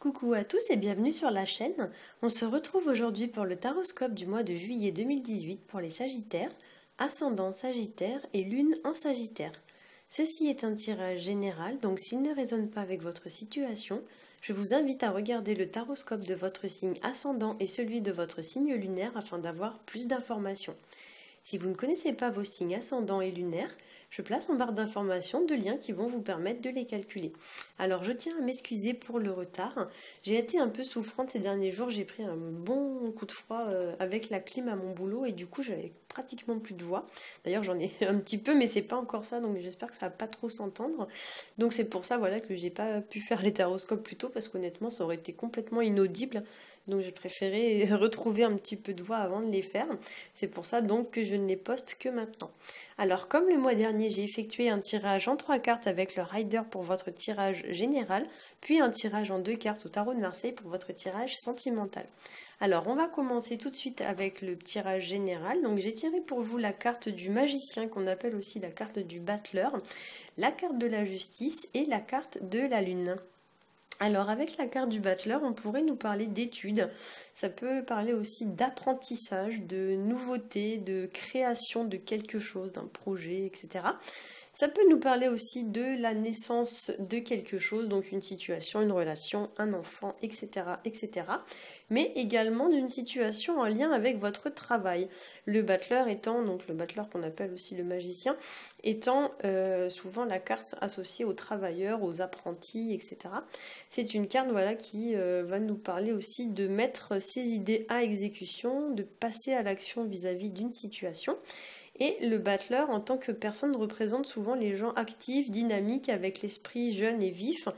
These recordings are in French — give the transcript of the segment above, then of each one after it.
Coucou à tous et bienvenue sur la chaîne. On se retrouve aujourd'hui pour le taroscope du mois de juillet 2018 pour les Sagittaires, ascendant Sagittaire et lune en Sagittaire. Ceci est un tirage général, donc s'il ne résonne pas avec votre situation, je vous invite à regarder le taroscope de votre signe ascendant et celui de votre signe lunaire afin d'avoir plus d'informations. Si vous ne connaissez pas vos signes ascendants et lunaires, je place en barre d'informations deux liens qui vont vous permettre de les calculer. Alors je tiens à m'excuser pour le retard. J'ai été un peu souffrante ces derniers jours, j'ai pris un bon coup de froid avec la clim à mon boulot et du coup j'avais pratiquement plus de voix. D'ailleurs j'en ai un petit peu mais c'est pas encore ça, donc j'espère que ça va pas trop s'entendre. Donc c'est pour ça voilà que j'ai pas pu faire les taroscopes plus tôt parce qu'honnêtement ça aurait été complètement inaudible. Donc j'ai préféré retrouver un petit peu de voix avant de les faire. C'est pour ça donc que je ne les poste que maintenant. Alors comme le mois dernier j'ai effectué un tirage en 3 cartes avec le rider pour votre tirage général, puis un tirage en 2 cartes au tarot de Marseille pour votre tirage sentimental. Alors on va commencer tout de suite avec le tirage général. Donc j'ai tiré pour vous la carte du magicien qu'on appelle aussi la carte du battleur, la carte de la justice et la carte de la lune. Alors avec la carte du battleur, on pourrait nous parler d'études, ça peut parler aussi d'apprentissage, de nouveautés, de création de quelque chose, d'un projet, etc. Ça peut nous parler aussi de la naissance de quelque chose, donc une situation, une relation, un enfant, etc. etc. Mais également d'une situation en lien avec votre travail. Le battleur étant, donc le battleur qu'on appelle aussi le magicien, étant souvent la carte associée aux travailleurs, aux apprentis, etc. C'est une carte voilà, qui va nous parler aussi de mettre ses idées à exécution, de passer à l'action vis-à-vis d'une situation. Et le battleur, en tant que personne, représente souvent les gens actifs, dynamiques, avec l'esprit jeune et vif.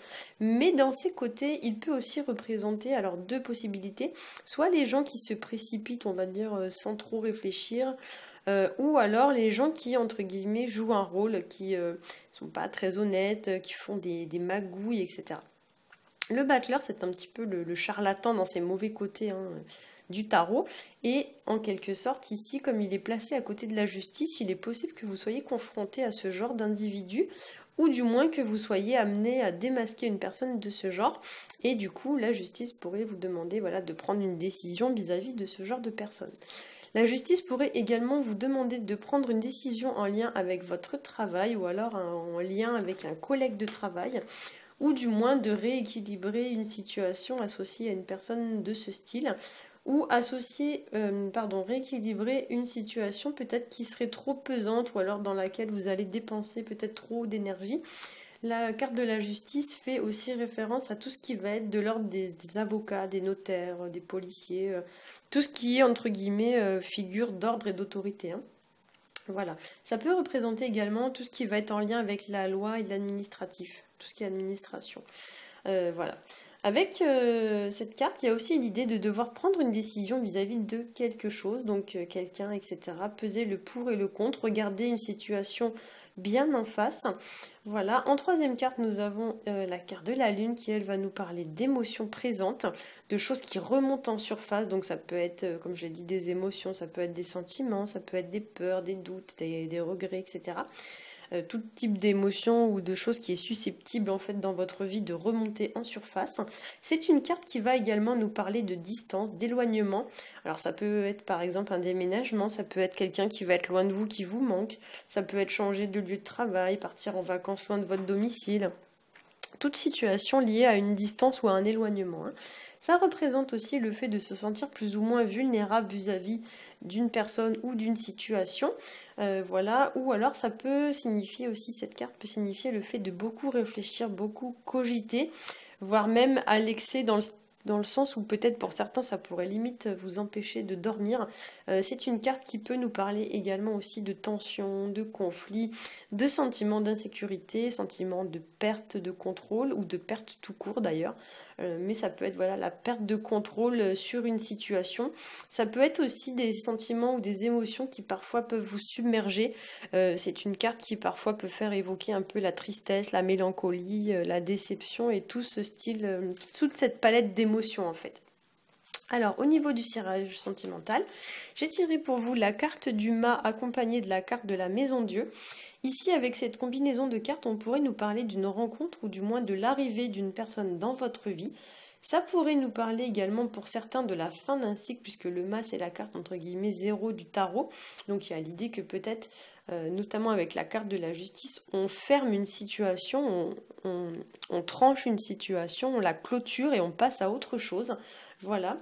Mais dans ses côtés, il peut aussi représenter alors deux possibilités. Soit les gens qui se précipitent, on va dire, sans trop réfléchir, ou alors les gens qui, entre guillemets, jouent un rôle, qui sont pas très honnêtes, qui font des magouilles, etc. Le battleur, c'est un petit peu le charlatan dans ses mauvais côtés, hein, du tarot, et en quelque sorte ici comme il est placé à côté de la justice, il est possible que vous soyez confronté à ce genre d'individu ou du moins que vous soyez amené à démasquer une personne de ce genre et du coup la justice pourrait vous demander voilà, de prendre une décision vis-à-vis de ce genre de personne. La justice pourrait également vous demander de prendre une décision en lien avec votre travail ou alors en lien avec un collègue de travail ou du moins de rééquilibrer une situation associée à une personne de ce style ou rééquilibrer une situation peut-être qui serait trop pesante ou alors dans laquelle vous allez dépenser peut-être trop d'énergie. La carte de la justice fait aussi référence à tout ce qui va être de l'ordre des avocats, des notaires, des policiers, tout ce qui est entre guillemets figure d'ordre et d'autorité. Hein. Voilà. Ça peut représenter également tout ce qui va être en lien avec la loi et l'administratif, tout ce qui est administration. Voilà. Avec cette carte, il y a aussi l'idée de devoir prendre une décision vis-à-vis de quelque chose, donc quelqu'un, etc. Peser le pour et le contre, regarder une situation bien en face. Voilà. En troisième carte, nous avons la carte de la lune qui, elle, va nous parler d'émotions présentes, de choses qui remontent en surface. Donc ça peut être, comme j'ai dit, des émotions, ça peut être des sentiments, ça peut être des peurs, des doutes, des regrets, etc. Tout type d'émotion ou de choses qui est susceptible en fait dans votre vie de remonter en surface. C'est une carte qui va également nous parler de distance, d'éloignement. Alors ça peut être par exemple un déménagement, ça peut être quelqu'un qui va être loin de vous, qui vous manque, ça peut être changer de lieu de travail, partir en vacances loin de votre domicile. Toute situation liée à une distance ou à un éloignement. Hein. Ça représente aussi le fait de se sentir plus ou moins vulnérable vis-à-vis d'une personne ou d'une situation. Voilà. Ou alors ça peut signifier aussi, cette carte peut signifier le fait de beaucoup réfléchir, beaucoup cogiter, voire même à l'excès dans le sens où peut-être pour certains ça pourrait limite vous empêcher de dormir. C'est une carte qui peut nous parler également aussi de tension, de conflit, de sentiments d'insécurité, sentiments de perte de contrôle ou de perte tout court d'ailleurs. Mais ça peut être voilà, la perte de contrôle sur une situation. Ça peut être aussi des sentiments ou des émotions qui parfois peuvent vous submerger. C'est une carte qui parfois peut faire évoquer un peu la tristesse, la mélancolie, la déception et tout ce style, toute cette palette d'émotions en fait. Alors au niveau du tirage sentimental, j'ai tiré pour vous la carte du mât accompagnée de la carte de la maison Dieu. Ici, avec cette combinaison de cartes, on pourrait nous parler d'une rencontre ou du moins de l'arrivée d'une personne dans votre vie. Ça pourrait nous parler également pour certains de la fin d'un cycle, puisque le mât c'est la carte entre guillemets zéro du tarot. Donc il y a l'idée que peut-être, notamment avec la carte de la justice, on ferme une situation, on tranche une situation, on la clôture et on passe à autre chose. Voilà,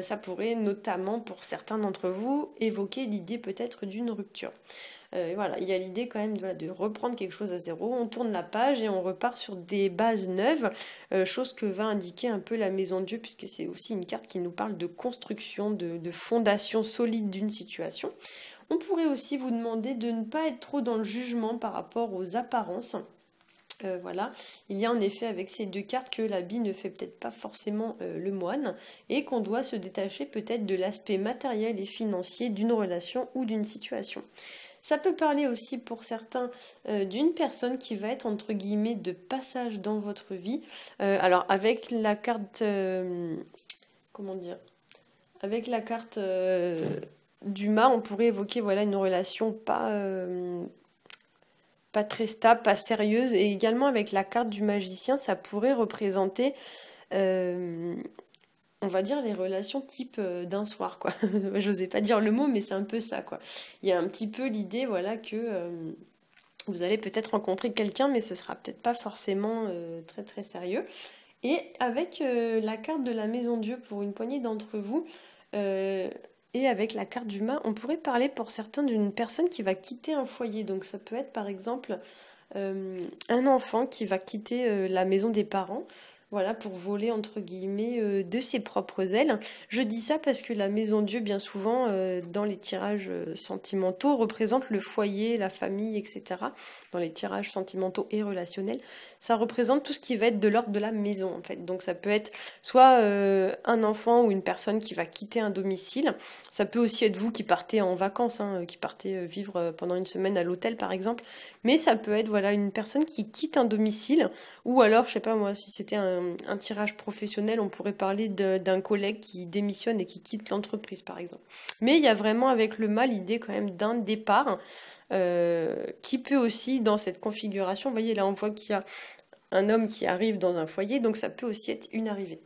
ça pourrait notamment pour certains d'entre vous évoquer l'idée peut-être d'une rupture. Voilà, il y a l'idée quand même de reprendre quelque chose à zéro, on tourne la page et on repart sur des bases neuves, chose que va indiquer un peu la Maison de Dieu, puisque c'est aussi une carte qui nous parle de construction, de fondation solide d'une situation. On pourrait aussi vous demander de ne pas être trop dans le jugement par rapport aux apparences. Voilà, il y a en effet avec ces deux cartes que l'habit ne fait peut-être pas forcément le moine et qu'on doit se détacher peut-être de l'aspect matériel et financier d'une relation ou d'une situation. Ça peut parler aussi pour certains d'une personne qui va être entre guillemets de passage dans votre vie. Alors avec la carte, comment dire, avec la carte du mât, on pourrait évoquer voilà une relation pas très stable, pas sérieuse. Et également avec la carte du magicien, ça pourrait représenter, on va dire, les relations type d'un soir, quoi. J'osais pas dire le mot, mais c'est un peu ça, quoi. Il y a un petit peu l'idée, voilà, que vous allez peut-être rencontrer quelqu'un, mais ce sera peut-être pas forcément très très sérieux. Et avec la carte de la Maison Dieu pour une poignée d'entre vous, et avec la carte du mât, on pourrait parler pour certains d'une personne qui va quitter un foyer. Donc ça peut être par exemple un enfant qui va quitter la maison des parents, voilà, pour voler entre guillemets de ses propres ailes. Je dis ça parce que la Maison Dieu, bien souvent, dans les tirages sentimentaux, représente le foyer, la famille, etc. Dans les tirages sentimentaux et relationnels, ça représente tout ce qui va être de l'ordre de la maison, en fait. Donc ça peut être soit un enfant ou une personne qui va quitter un domicile. Ça peut aussi être vous qui partez en vacances, hein, qui partez vivre pendant une semaine à l'hôtel, par exemple. Mais ça peut être voilà une personne qui quitte un domicile, ou alors, je sais pas moi, si c'était un tirage professionnel, on pourrait parler d'un collègue qui démissionne et qui quitte l'entreprise, par exemple. Mais il y a vraiment avec le mât l'idée quand même d'un départ, qui peut aussi, dans cette configuration, vous voyez là on voit qu'il y a un homme qui arrive dans un foyer, donc ça peut aussi être une arrivée.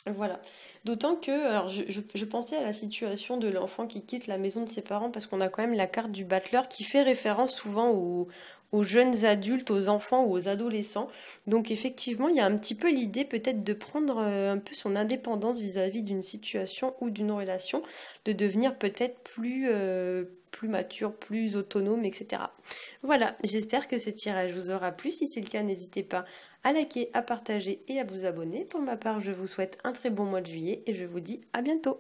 Voilà. D'autant que, alors je pensais à la situation de l'enfant qui quitte la maison de ses parents parce qu'on a quand même la carte du battleur qui fait référence souvent aux jeunes adultes, aux enfants ou aux adolescents. Donc effectivement, il y a un petit peu l'idée peut-être de prendre un peu son indépendance vis-à-vis d'une situation ou d'une relation, de devenir peut-être plus mature, plus autonome, etc. Voilà, j'espère que ce tirage vous aura plu. Si c'est le cas, n'hésitez pas à liker, à partager et à vous abonner. Pour ma part, je vous souhaite un très bon mois de juillet et je vous dis à bientôt.